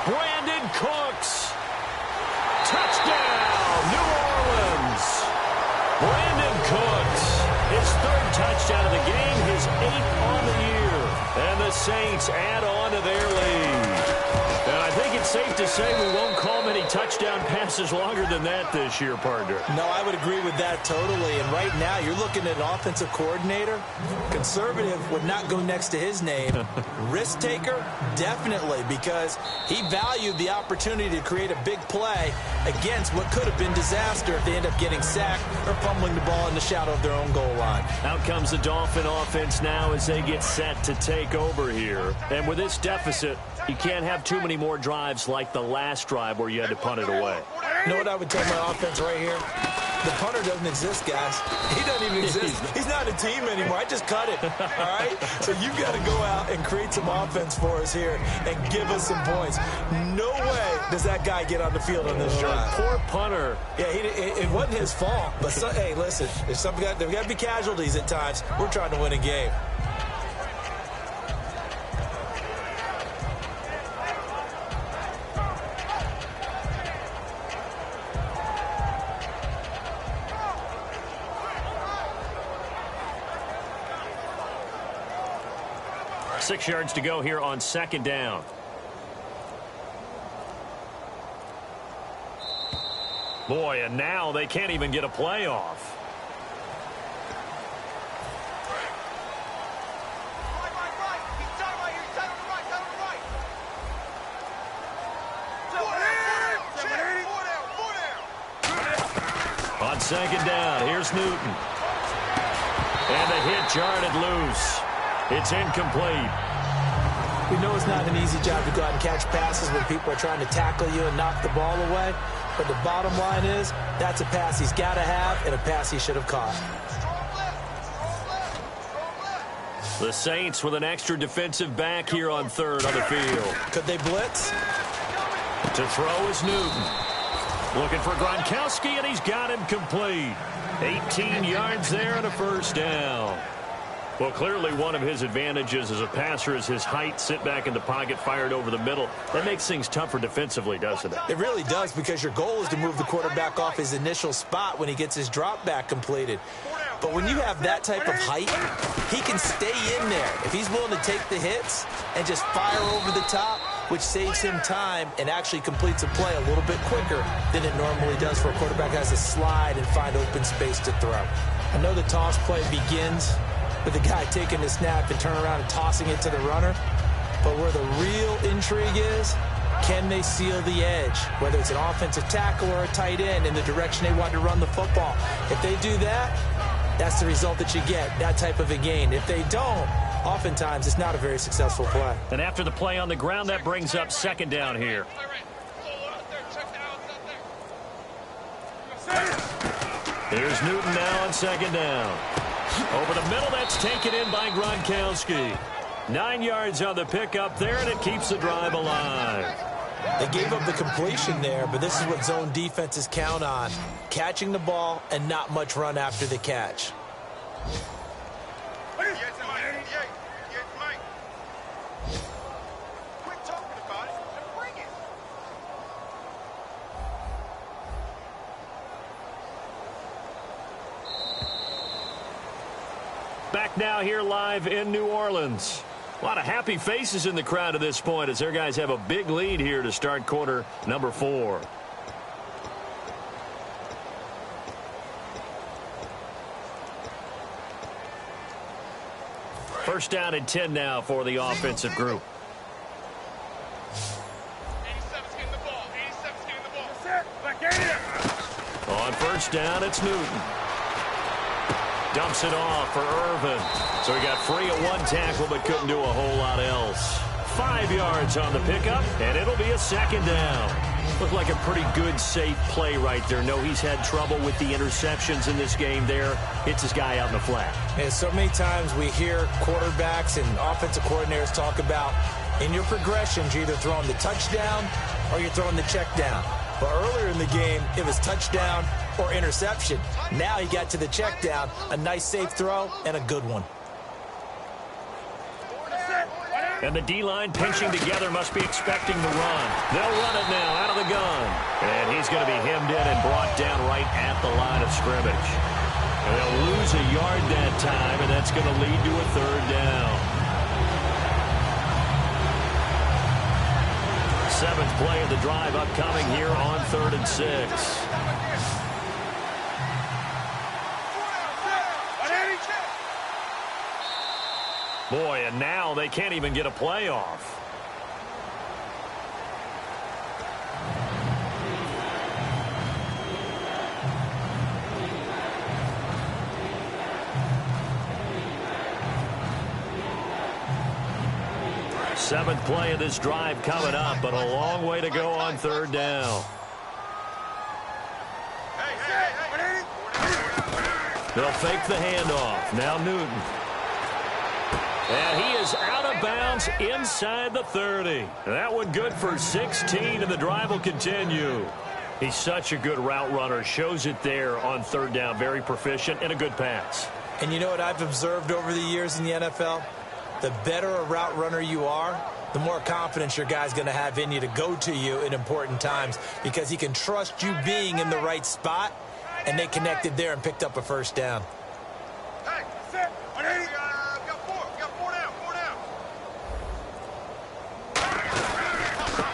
Brandon Cooks. Touchdown, New Orleans. Brandon Cooks, his 3rd touchdown of the game, his 8th on the year. And the Saints add on to their lead. And I think it's safe to say we won't call many touchdown passes longer than that this year, partner. No, I would agree with that totally. And right now, you're looking at an offensive coordinator. Conservative would not go next to his name. Risk taker, definitely, because he valued the opportunity to create a big play against what could have been disaster if they end up getting sacked or fumbling the ball in the shadow of their own goal line. Out comes the Dolphin offense now as they get set to take over here. And with this deficit, you can't have too many more drives like the last drive where you had to punt it away. You know what I would tell my offense right here? The punter doesn't exist, guys. He doesn't even exist. He's not a team anymore. I just cut it, all right? So you've got to go out and create some offense for us here and give us some points. No way does that guy get on the field on this drive. Poor punter. Yeah, it wasn't his fault. But, hey, listen, there's got to be casualties at times. We're trying to win a game. Six yards to go here on 2nd down. Boy, and now they can't even get a play off. On 2nd down, here's Newton. And the hit jarred loose. It's incomplete. We know it's not an easy job to go out and catch passes when people are trying to tackle you and knock the ball away. But the bottom line is, that's a pass he's got to have and a pass he should have caught. The Saints with an extra defensive back here on 3rd on the field. Could they blitz? To throw is Newton. Looking for Gronkowski, and he's got him complete. 18 yards there and a 1st down. Well, clearly one of his advantages as a passer is his height, sit back in the pocket, fired over the middle. That makes things tougher defensively, doesn't it? It really does, because your goal is to move the quarterback off his initial spot when he gets his drop back completed. But when you have that type of height, he can stay in there if he's willing to take the hits and just fire over the top, which saves him time and actually completes a play a little bit quicker than it normally does for a quarterback who has to slide and find open space to throw. I know the toss play begins with the guy taking the snap and turning around and tossing it to the runner. But where the real intrigue is, can they seal the edge, whether it's an offensive tackle or a tight end, in the direction they want to run the football? If they do that, that's the result that you get, that type of a gain. If they don't, oftentimes it's not a very successful play. And after the play on the ground, that brings up 2nd down here. Here's Newton now on 2nd down. Over the middle, that's taken in by Gronkowski. 9 yards on the pickup there, and it keeps the drive alive. They gave up the completion there, but this is what zone defenses count on. Catching the ball and not much run after the catch. Back now here live in New Orleans. A lot of happy faces in the crowd at this point as their guys have a big lead here to start quarter number 4. First down and 10 now for the offensive group. 87's getting the ball. 87's getting the ball. On first down, it's Newton. Dumps it off for Irvin. So he got free at one tackle but couldn't do a whole lot else. 5 yards on the pickup, and it'll be a second down. Looked like a pretty good, safe play right there. No, he's had trouble with the interceptions in this game there. Hits his guy out in the flat. And so many times we hear quarterbacks and offensive coordinators talk about in your progressions, you're either throwing the touchdown or you're throwing the check down. But earlier in the game, it was touchdown or interception. Now he got to the check down, a nice safe throw, and a good one. And the D-line pinching together must be expecting the run. They'll run it now out of the gun. And he's going to be hemmed in and brought down right at the line of scrimmage. And they'll lose a yard that time, and that's going to lead to a third down. 7th play of the drive upcoming here on 3rd and 6. Boy, and now they can't even get a play off. Seventh play of this drive coming up, but a long way to go on 3rd down. They'll fake the handoff. Now Newton. And he is out of bounds inside the 30. That one good for 16, and the drive will continue. He's such a good route runner. Shows it there on 3rd down. Very proficient and a good pass. And you know what I've observed over the years in the NFL? The better a route runner you are, the more confidence your guy's going to have in you to go to you in important times because he can trust you being in the right spot, and they connected there and picked up a first down. Hey, set. Got four down.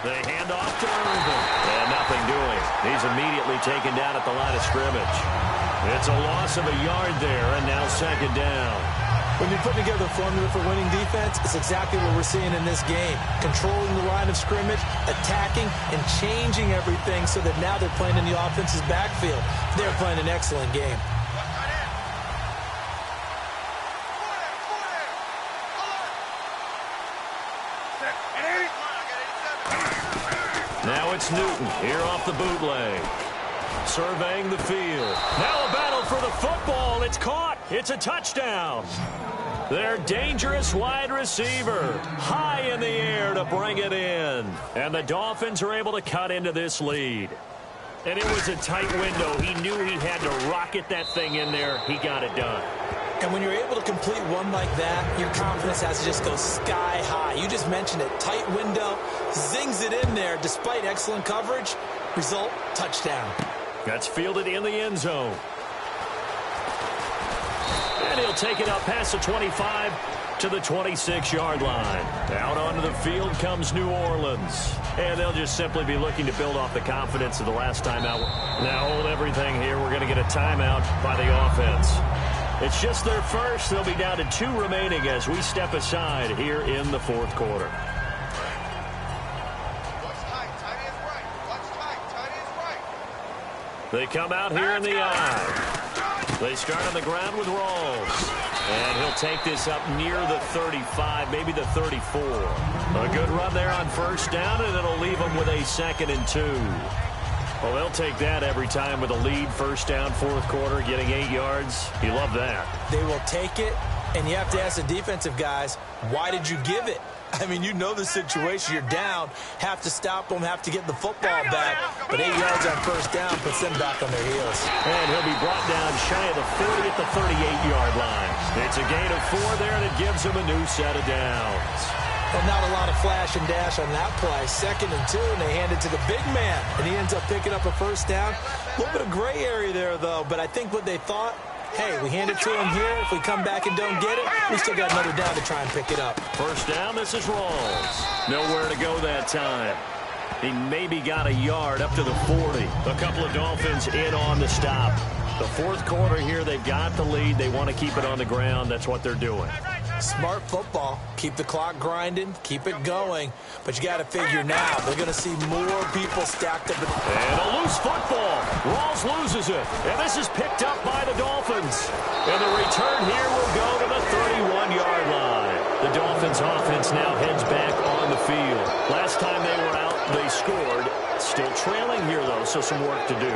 They hand off to Irvin. And nothing doing. He's immediately taken down at the line of scrimmage. It's a loss of a yard there, and now 2nd down. When you put together a formula for winning defense, it's exactly what we're seeing in this game. Controlling the line of scrimmage, attacking, and changing everything so that now they're playing in the offense's backfield. They're playing an excellent game. Now it's Newton here off the bootleg. Surveying the field. Now a battle for the football. It's caught. It's a touchdown. Their dangerous wide receiver high in the air to bring it in. And the Dolphins are able to cut into this lead. And it was a tight window. He knew he had to rocket that thing in there. He got it done. And when you're able to complete one like that, your confidence has to just go sky high. You just mentioned it. Tight window, zings it in there despite excellent coverage. Result, touchdown. That's fielded in the end zone. And he'll take it up past the 25 to the 26-yard line. Out onto the field comes New Orleans. And they'll just simply be looking to build off the confidence of the last time out. Now hold everything here. We're going to get a timeout by the offense. It's just their first. They'll be down to 2 remaining as we step aside here in the 4th quarter. They come out here in the eye. They start on the ground with Rawls. And he'll take this up near the 35, maybe the 34. A good run there on first down, and it'll leave them with a 2nd and 2. Well, they'll take that every time with a lead, first down, 4th quarter, getting 8 yards. You love that. They will take it, and you have to ask the defensive guys, why did you give it? I mean, you know the situation. You're down, have to stop them, have to get the football back. But 8 yards on first down puts them back on their heels. And he'll be brought down shy of the 40 at the 38-yard line. It's a gain of 4 there, and it gives him a new set of downs. Well, not a lot of flash and dash on that play. 2nd and 2, and they hand it to the big man. And he ends up picking up a first down. A little bit of gray area there, though. But I think what they thought, hey, we hand it to him here. If we come back and don't get it, we still got another down to try and pick it up. First down, this is Rawls. Nowhere to go that time. He maybe got a yard up to the 40. A couple of Dolphins in on the stop. The 4th quarter here, they've got the lead. They want to keep it on the ground. That's what they're doing. Smart football. Keep the clock grinding. Keep it going. But you got to figure now, they're going to see more people stacked up. And a loose football. Rawls loses it. And this is picked up by the Dolphins. And the return here will go to the 31-yard line. The Dolphins offense now heads back on the field. Last time they were out, they scored. Still trailing here, though, so some work to do.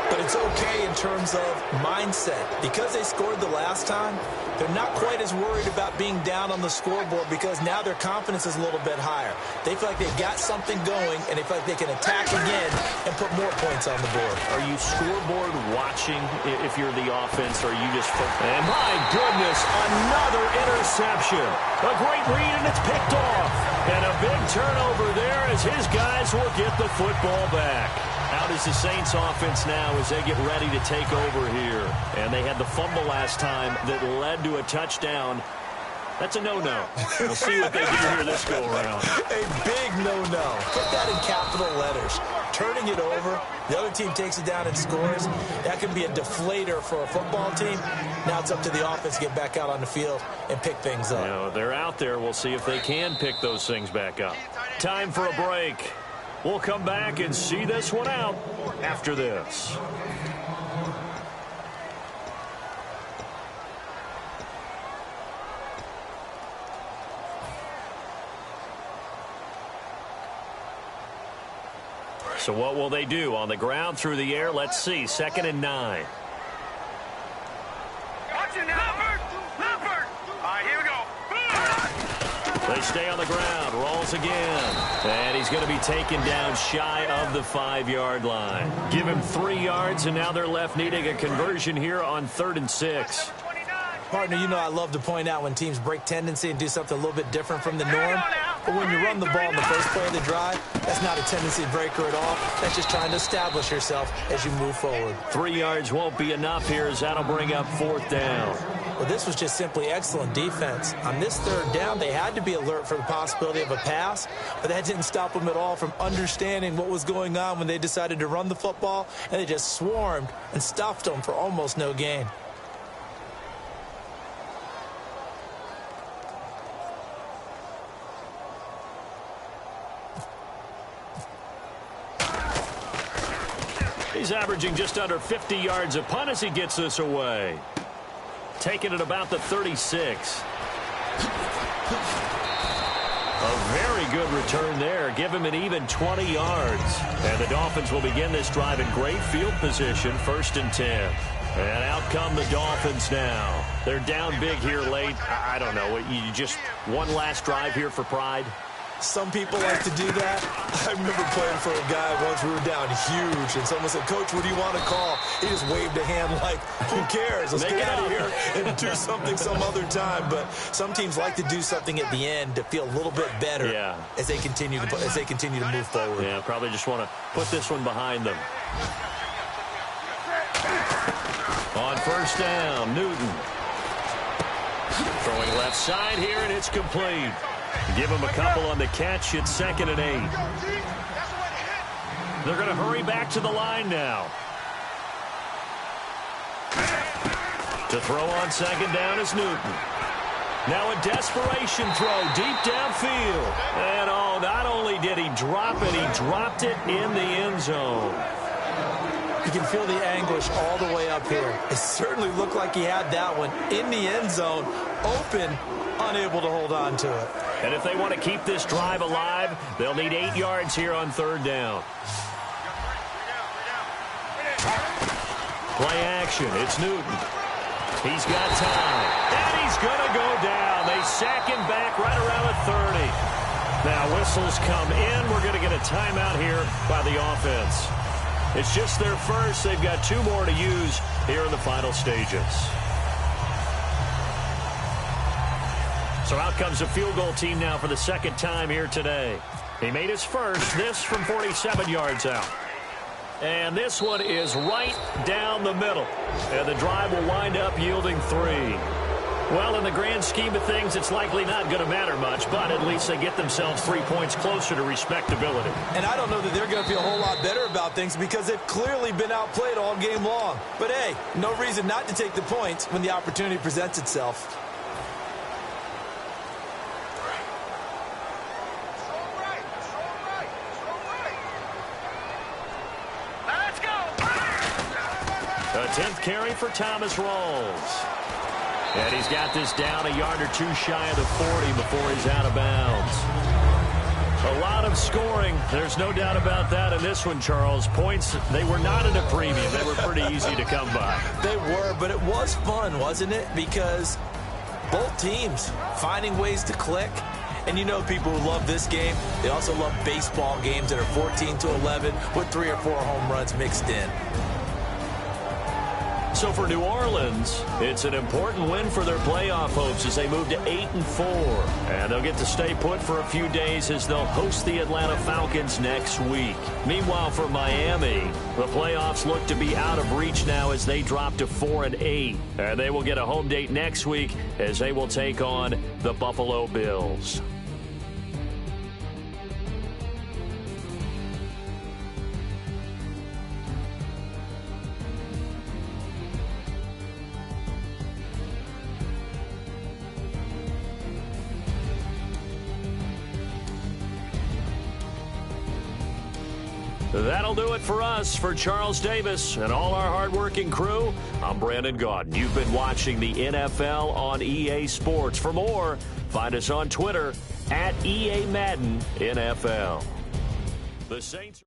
But it's okay in terms of mindset. Because they scored the last time, they're not quite as worried about being down on the scoreboard because now their confidence is a little bit higher. They feel like they've got something going, and they feel like they can attack again and put more points on the board. Are you scoreboard watching if you're the offense, or are you just... And my goodness, another interception. A great read, and it's picked off. And a big turnover there as his guys will get the football back. Out is the Saints offense now as they get ready to take over here. And they had the fumble last time that led to a touchdown. That's a no-no. We'll see what they do here this go-around. A big no-no. Put that in capital letters. Turning it over, the other team takes it down and scores. That can be a deflator for a football team. Now it's up to the offense to get back out on the field and pick things up. You know, they're out there. We'll see if they can pick those things back up. Time for a break. We'll come back and see this one out after this. So what will they do? On the ground, through the air? Let's see. 2nd and 9. Watch it now. Leopard. All right, here we go. They stay on the ground. Rolls again. And he's going to be taken down shy of the 5-yard line. Give him 3 yards, and now they're left needing a conversion here on 3rd and 6. Partner, you know I love to point out when teams break tendency and do something a little bit different from the norm. But when you run the ball in the first play of the drive, that's not a tendency breaker at all. That's just trying to establish yourself as you move forward. 3 yards won't be enough here as that'll bring up 4th down. Well, this was just simply excellent defense. On this 3rd down, they had to be alert for the possibility of a pass, but that didn't stop them at all from understanding what was going on when they decided to run the football, and they just swarmed and stuffed them for almost no gain. He's averaging just under 50 yards a punt as he gets this away. Taking it about the 36. A very good return there. Give him an even 20 yards. And the Dolphins will begin this drive in great field position, 1st and 10. And out come the Dolphins now. They're down big here late. I don't know. You just one last drive here for pride? Some people like to do that. I remember playing for a guy once. We were down huge, and someone said, "Coach, what do you want to call?" He just waved a hand like, "Who cares? Let's get out of here and do something some other time." But some teams like to do something at the end to feel a little bit better as they continue to move forward. Yeah, probably just want to put this one behind them. On 1st down, Newton. Throwing left side here, and it's complete. Give him a couple on the catch. It's 2nd and 8. They're going to hurry back to the line now. To throw on 2nd down is Newton. Now a desperation throw deep downfield. And not only did he drop it, he dropped it in the end zone. You can feel the anguish all the way up here. It certainly looked like he had that one in the end zone, open, unable to hold on to it. And if they want to keep this drive alive, they'll need 8 yards here on 3rd down. Play action. It's Newton. He's got time. And he's going to go down. They sack him back right around the 30. Now whistles come in. We're going to get a timeout here by the offense. It's just their first. They've got 2 more to use here in the final stages. So out comes the field goal team now for the second time here today. He made his first, this from 47 yards out. And this one is right down the middle. And the drive will wind up yielding 3. Well, in the grand scheme of things, it's likely not going to matter much, but at least they get themselves 3 points closer to respectability. And I don't know that they're going to feel a whole lot better about things because they've clearly been outplayed all game long. But, hey, no reason not to take the points when the opportunity presents itself. A 10th carry for Thomas Rawls. And he's got this down a yard or 2 shy of the 40 before he's out of bounds. A lot of scoring. There's no doubt about that in this one, Charles. Points, they were not at a premium. They were pretty easy to come by. They were, but it was fun, wasn't it? Because both teams finding ways to click. And you know people who love this game, they also love baseball games that are 14-11 with 3 or 4 home runs mixed in. So for New Orleans, it's an important win for their playoff hopes as they move to 8-4. And they'll get to stay put for a few days as they'll host the Atlanta Falcons next week. Meanwhile, for Miami, the playoffs look to be out of reach now as they drop to 4-8. And they will get a home date next week as they will take on the Buffalo Bills. That'll do it for us. For Charles Davis and all our hardworking crew, I'm Brandon Gaudin. You've been watching the NFL on EA Sports. For more, find us on Twitter @EA Madden NFL. The Saints